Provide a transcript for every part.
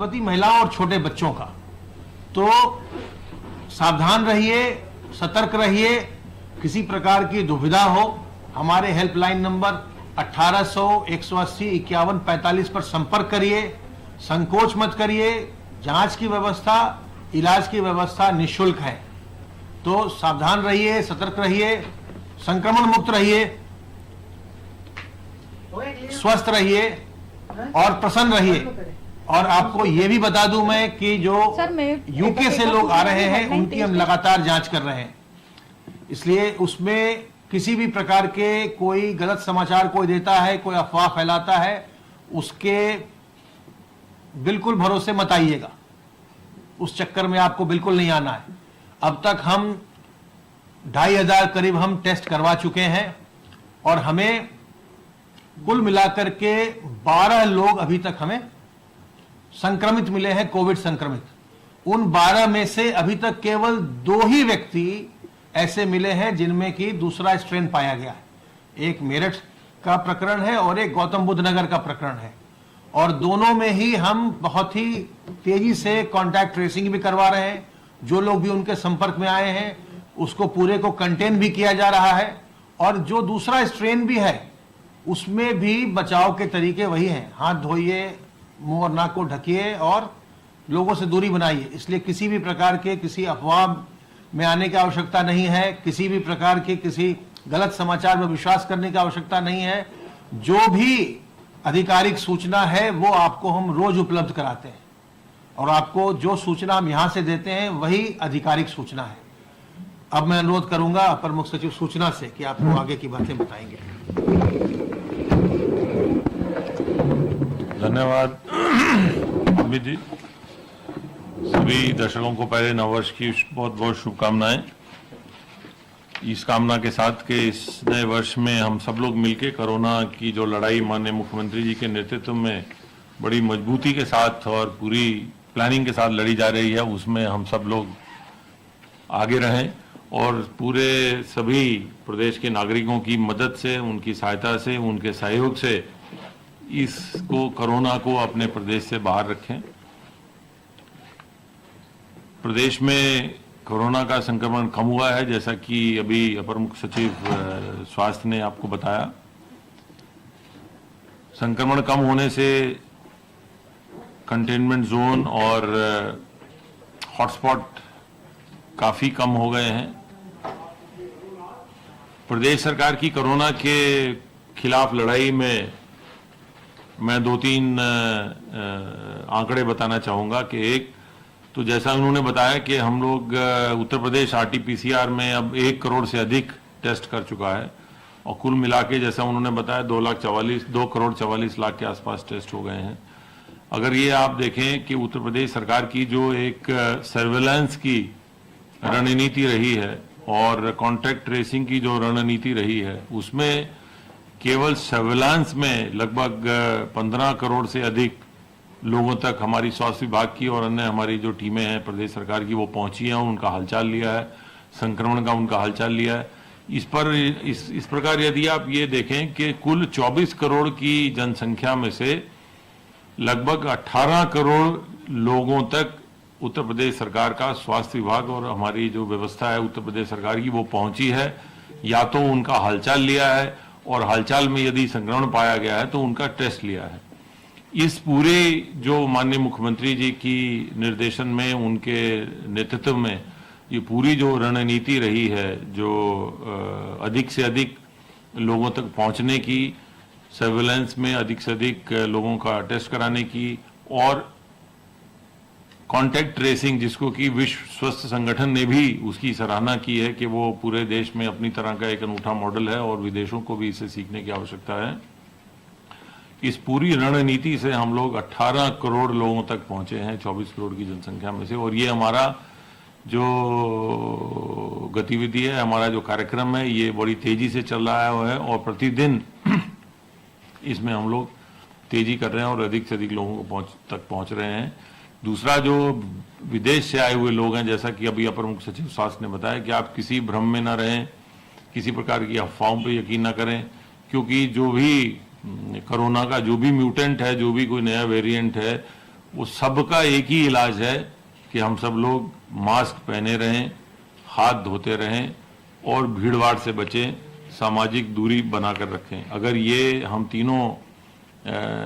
गर्भवती महिलाओं और छोटे बच्चों का। तो सावधान रहिए, सतर्क रहिए। किसी प्रकार की दुविधा हो, हमारे हेल्पलाइन नंबर 1800 180 51 45 पर संपर्क करिए। संकोच मत करिए। जांच की व्यवस्था, इलाज की व्यवस्था निःशुल्क है। तो सावधान रहिए, सतर्क रहिए, संक्रमण मुक्त रहिए, स्वस्थ रहिए और प्रसन्न रहिए। और आपको यह भी बता दूं मैं कि जो यूके से लोग आ रहे हैं उनकी हम लगातार जांच कर रहे हैं, इसलिए उसमें किसी भी प्रकार के कोई गलत समाचार कोई देता है, कोई अफवाह फैलाता है, उसके बिल्कुल भरोसे मत आइएगा। उस चक्कर में आपको बिल्कुल नहीं आना है। अब तक हम 2500 करीब हम टेस्ट करवा चुके हैं और हमें कुल मिलाकर के 12 लोग अभी तक हमें संक्रमित मिले हैं, कोविड संक्रमित। उन 12 में से अभी तक केवल 2 ही व्यक्ति ऐसे मिले हैं जिनमें कि दूसरा स्ट्रेन पाया गया है। एक मेरठ का प्रकरण है और एक गौतम बुद्ध नगर का प्रकरण है, और दोनों में ही हम बहुत ही तेजी से कॉन्टैक्ट ट्रेसिंग भी करवा रहे हैं। जो लोग भी उनके संपर्क में आए हैं उसको पूरे को कंटेन भी किया जा रहा है, और जो दूसरा स्ट्रेन भी है उसमें भी बचाव के तरीके वही हैं। हाथ धोइए, मुंह और नाक को ढकिए और लोगों से दूरी बनाइए। इसलिए किसी भी प्रकार के किसी अफवाह में आने की आवश्यकता नहीं है, किसी भी प्रकार के किसी गलत समाचार में विश्वास करने की आवश्यकता नहीं है। जो भी आधिकारिक सूचना है वो आपको हम रोज उपलब्ध कराते हैं, और आपको जो सूचना हम यहां से देते हैं वही आधिकारिक सूचना है। अब मैं अनुरोध करूंगा अपर मुख्य सचिव सूचना से कि आपको आगे की बातें बताएंगे। धन्यवाद अमित जी। सभी दर्शकों को पहले नववर्ष की बहुत बहुत शुभकामनाएं। इस कामना के साथ कि इस नए वर्ष में हम सब लोग मिलकर कोरोना की जो लड़ाई माननीय मुख्यमंत्री जी के नेतृत्व में बड़ी मजबूती के साथ और पूरी प्लानिंग के साथ लड़ी जा रही है, उसमें हम सब लोग आगे रहें और पूरे सभी प्रदेश के नागरिकों की मदद से, उनकी सहायता से, उनके सहयोग से इसको कोरोना को अपने प्रदेश से बाहर रखें। प्रदेश में कोरोना का संक्रमण कम हुआ है, जैसा कि अभी अपर मुख्य सचिव स्वास्थ्य ने आपको बताया। संक्रमण कम होने से कंटेनमेंट जोन और हॉटस्पॉट काफी कम हो गए हैं। प्रदेश सरकार की कोरोना के खिलाफ लड़ाई में मैं 2-3 आंकड़े बताना चाहूंगा कि एक तो जैसा उन्होंने बताया कि हम लोग उत्तर प्रदेश RT-PCR में अब 1 करोड़ से अधिक टेस्ट कर चुका है, और कुल मिला के जैसा उन्होंने बताया 2 करोड़ 44 लाख के आसपास टेस्ट हो गए हैं। अगर ये आप देखें कि उत्तर प्रदेश सरकार की जो एक सर्वेलेंस की रणनीति रही है और कॉन्टैक्ट ट्रेसिंग की जो रणनीति रही है, उसमें केवल सर्वेलांस में लगभग 15 करोड़ से अधिक लोगों तक हमारी स्वास्थ्य विभाग की और अन्य हमारी जो टीमें हैं प्रदेश सरकार की वो पहुंची हैं, उनका हालचाल लिया है, संक्रमण का उनका हालचाल लिया है। इस प्रकार यदि आप ये देखें कि कुल 24 करोड़ की जनसंख्या में से लगभग 18 करोड़ लोगों तक उत्तर प्रदेश सरकार का स्वास्थ्य विभाग और हमारी जो व्यवस्था है उत्तर प्रदेश सरकार की वो पहुंची है। या तो उनका हालचाल लिया है, और हालचाल में यदि संक्रमण पाया गया है तो उनका टेस्ट लिया है। इस पूरे जो माननीय मुख्यमंत्री जी की निर्देशन में, उनके नेतृत्व में ये पूरी जो रणनीति रही है, जो अधिक से अधिक लोगों तक पहुंचने की, सर्वेलेंस में अधिक से अधिक लोगों का टेस्ट कराने की, और कॉन्टैक्ट ट्रेसिंग जिसको कि विश्व स्वास्थ्य संगठन ने भी उसकी सराहना की है कि वो पूरे देश में अपनी तरह का एक अनूठा मॉडल है और विदेशों को भी इसे सीखने की आवश्यकता है। इस पूरी रणनीति से हम लोग 18 करोड़ लोगों तक पहुंचे हैं 24 करोड़ की जनसंख्या में से, और ये हमारा जो गतिविधि है, हमारा जो कार्यक्रम है, ये बड़ी तेजी से चल रहा है और प्रतिदिन इसमें हम लोग तेजी कर रहे हैं और अधिक से अधिक लोगों को तक पहुंच रहे हैं। दूसरा, जो विदेश से आए हुए लोग हैं, जैसा कि अभी अपर मुख्य सचिव स्वास्थ्य ने बताया कि आप किसी भ्रम में ना रहें, किसी प्रकार की अफवाहों पर यकीन ना करें, क्योंकि जो भी कोरोना का जो भी म्यूटेंट है, जो भी कोई नया वेरिएंट है, वो सबका एक ही इलाज है कि हम सब लोग मास्क पहने रहें, हाथ धोते रहें और भीड़भाड़ से बचें, सामाजिक दूरी बनाकर रखें। अगर ये हम तीनों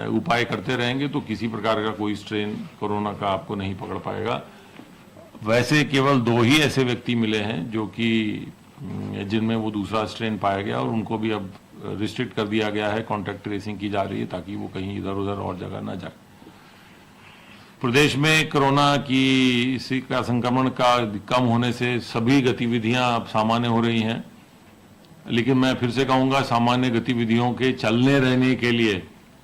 उपाय करते रहेंगे तो किसी प्रकार का कोई स्ट्रेन कोरोना का आपको नहीं पकड़ पाएगा। वैसे केवल 2 ही ऐसे व्यक्ति मिले हैं जो कि जिनमें वो दूसरा स्ट्रेन पाया गया और उनको भी अब रिस्ट्रिक्ट कर दिया गया है, कॉन्टैक्ट ट्रेसिंग की जा रही है ताकि वो कहीं इधर उधर और जगह ना जाए। प्रदेश में कोरोना की इसी का संक्रमण का कम होने से सभी गतिविधियां अब सामान्य हो रही हैं, लेकिन मैं फिर से कहूंगा सामान्य गतिविधियों के चलने रहने के लिए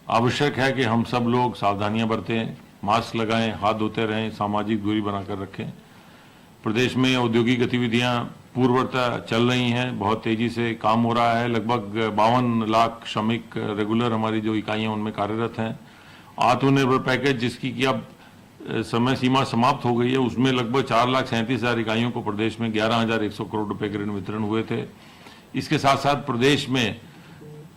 आवश्यक है कि हम सब लोग सावधानियां बरतें, मास्क लगाएं, हाथ धोते रहें, सामाजिक दूरी बनाकर रखें। प्रदेश में औद्योगिक गतिविधियां पूर्ववत चल रही हैं, बहुत तेजी से काम हो रहा है। लगभग 52 लाख श्रमिक रेगुलर हमारी जो इकाइयां उनमें कार्यरत हैं। आत्मनिर्भर पैकेज जिसकी कि अब समय सीमा समाप्त हो गई है, उसमें लगभग 4,37,000 इकाइयों को प्रदेश में 11,100 करोड़ रुपए के ऋण वितरण हुए थे। इसके साथ साथ प्रदेश में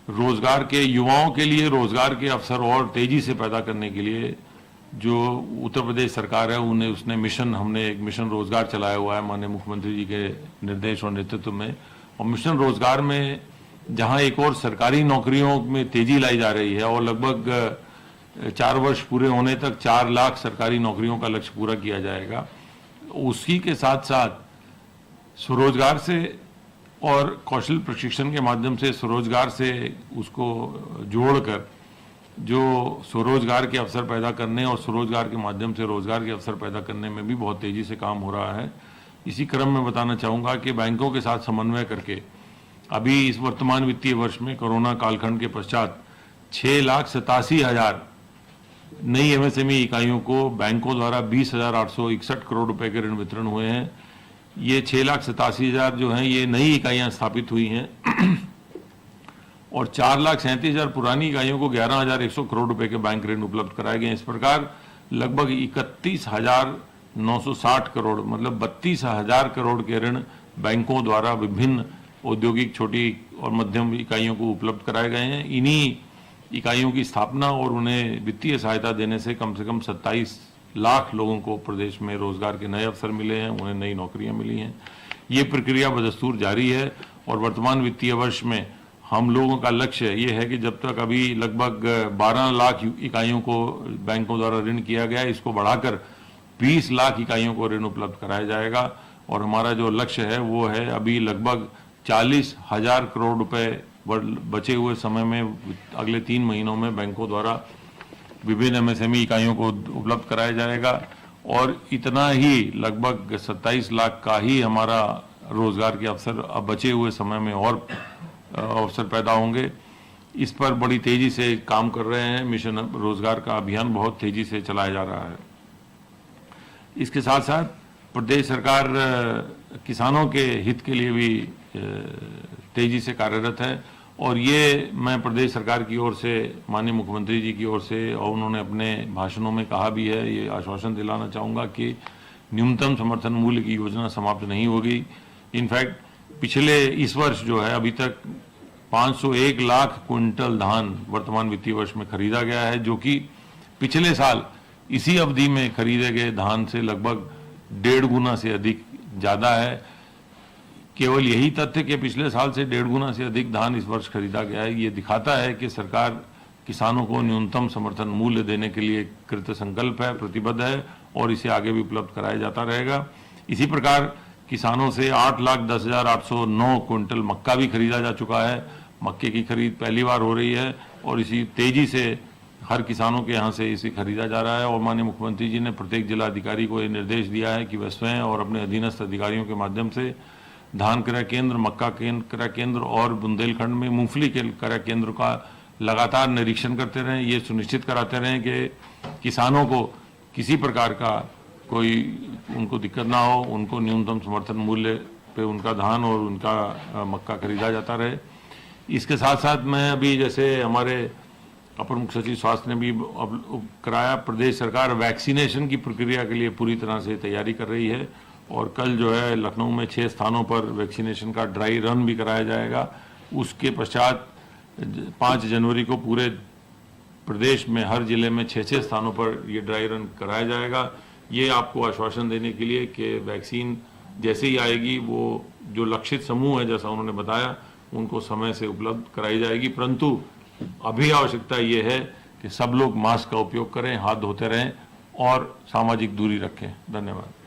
रोजगार के युवाओं के लिए रोजगार के अवसर और तेजी से पैदा करने के लिए जो उत्तर प्रदेश सरकार है उसने हमने एक मिशन रोजगार चलाया हुआ है माननीय मुख्यमंत्री जी के निर्देश और नेतृत्व में। और मिशन रोजगार में जहां एक और सरकारी नौकरियों में तेजी लाई जा रही है और लगभग 4 वर्ष पूरे होने तक 4 लाख सरकारी नौकरियों का लक्ष्य पूरा किया जाएगा। उसी के साथ साथ स्वरोजगार से और कौशल प्रशिक्षण के माध्यम से स्वरोजगार से उसको जोड़कर जो स्वरोजगार के अवसर पैदा करने और स्वरोजगार के माध्यम से रोजगार के अवसर पैदा करने में भी बहुत तेजी से काम हो रहा है। इसी क्रम में बताना चाहूँगा कि बैंकों के साथ समन्वय करके अभी इस वर्तमान वित्तीय वर्ष में कोरोना कालखंड के पश्चात 6,87,000 नई एमएसएमई इकाइयों को बैंकों द्वारा 20,861 करोड़ रुपए के ऋण वितरण हुए हैं। ये 6,87,000 जो हैं ये नई इकाइयां स्थापित हुई हैं और 4,37,000 पुरानी इकाइयों को 11,100 करोड़ रुपए के बैंक ऋण उपलब्ध कराए गए। इस प्रकार लगभग 31,960 करोड़ मतलब 32,000 करोड़ के ऋण बैंकों द्वारा विभिन्न औद्योगिक छोटी और मध्यम इकाइयों को उपलब्ध कराए गए हैं। इन्हीं इकाइयों की स्थापना और उन्हें वित्तीय सहायता देने से कम 27 लाख लोगों को प्रदेश में रोजगार के नए अवसर मिले हैं, उन्हें नई नौकरियां मिली हैं। ये प्रक्रिया बदस्तूर जारी है और वर्तमान वित्तीय वर्ष में हम लोगों का लक्ष्य ये है कि जब तक अभी लगभग 12 लाख इकाइयों को बैंकों द्वारा ऋण किया गया है, इसको बढ़ाकर 20 लाख इकाइयों को ऋण उपलब्ध कराया जाएगा और हमारा जो लक्ष्य है वो है अभी लगभग 40,000 करोड़ रुपए बचे हुए समय में अगले 3 महीनों में बैंकों द्वारा विभिन्न एमएसएमई इकाइयों को उपलब्ध कराया जाएगा और इतना ही लगभग 27 लाख का ही हमारा रोजगार के अवसर अब बचे हुए समय में और अवसर पैदा होंगे। इस पर बड़ी तेजी से काम कर रहे हैं। मिशन रोजगार का अभियान बहुत तेजी से चलाया जा रहा है। इसके साथ साथ प्रदेश सरकार किसानों के हित के लिए भी तेजी से कार्यरत है और ये मैं प्रदेश सरकार की ओर से माननीय मुख्यमंत्री जी की ओर से और उन्होंने अपने भाषणों में कहा भी है, ये आश्वासन दिलाना चाहूँगा कि न्यूनतम समर्थन मूल्य की योजना समाप्त नहीं होगी। इनफैक्ट पिछले इस वर्ष जो है अभी तक 501 लाख क्विंटल धान वर्तमान वित्तीय वर्ष में खरीदा गया है, जो कि पिछले साल इसी अवधि में खरीदे गए धान से लगभग 1.5 गुना से अधिक ज़्यादा है। केवल यही तथ्य कि पिछले साल से 1.5 गुना से अधिक धान इस वर्ष खरीदा गया है, ये दिखाता है कि सरकार किसानों को न्यूनतम समर्थन मूल्य देने के लिए कृत संकल्प है, प्रतिबद्ध है और इसे आगे भी उपलब्ध कराया जाता रहेगा। इसी प्रकार किसानों से 8,10,809 क्विंटल मक्का भी खरीदा जा चुका है। मक्के की खरीद पहली बार हो रही है और इसी तेजी से हर किसानों के यहाँ से इसे खरीदा जा रहा है और माननीय मुख्यमंत्री जी ने प्रत्येक जिला अधिकारी को ये निर्देश दिया है कि वह स्वयं और अपने अधीनस्थ अधिकारियों के माध्यम से धान क्रय केंद्र, मक्का क्रय केंद्र और बुंदेलखंड में मूंगफली के क्रय केंद्र का लगातार निरीक्षण करते रहें। ये सुनिश्चित कराते रहें कि किसानों को किसी प्रकार का कोई उनको दिक्कत ना हो, उनको न्यूनतम समर्थन मूल्य पे उनका धान और उनका मक्का खरीदा जाता रहे। इसके साथ साथ मैं अभी जैसे हमारे अपर मुख्य सचिव स्वास्थ्य ने भी कराया, प्रदेश सरकार वैक्सीनेशन की प्रक्रिया के लिए पूरी तरह से तैयारी कर रही है और कल जो है लखनऊ में 6 स्थानों पर वैक्सीनेशन का ड्राई रन भी कराया जाएगा। उसके पश्चात 5 जनवरी को पूरे प्रदेश में हर जिले में 6-6 स्थानों पर ये ड्राई रन कराया जाएगा। ये आपको आश्वासन देने के लिए कि वैक्सीन जैसे ही आएगी वो जो लक्षित समूह है जैसा उन्होंने बताया उनको समय से उपलब्ध कराई जाएगी। परंतु अभी आवश्यकता ये है कि सब लोग मास्क का उपयोग करें, हाथ धोते रहें और सामाजिक दूरी रखें। धन्यवाद।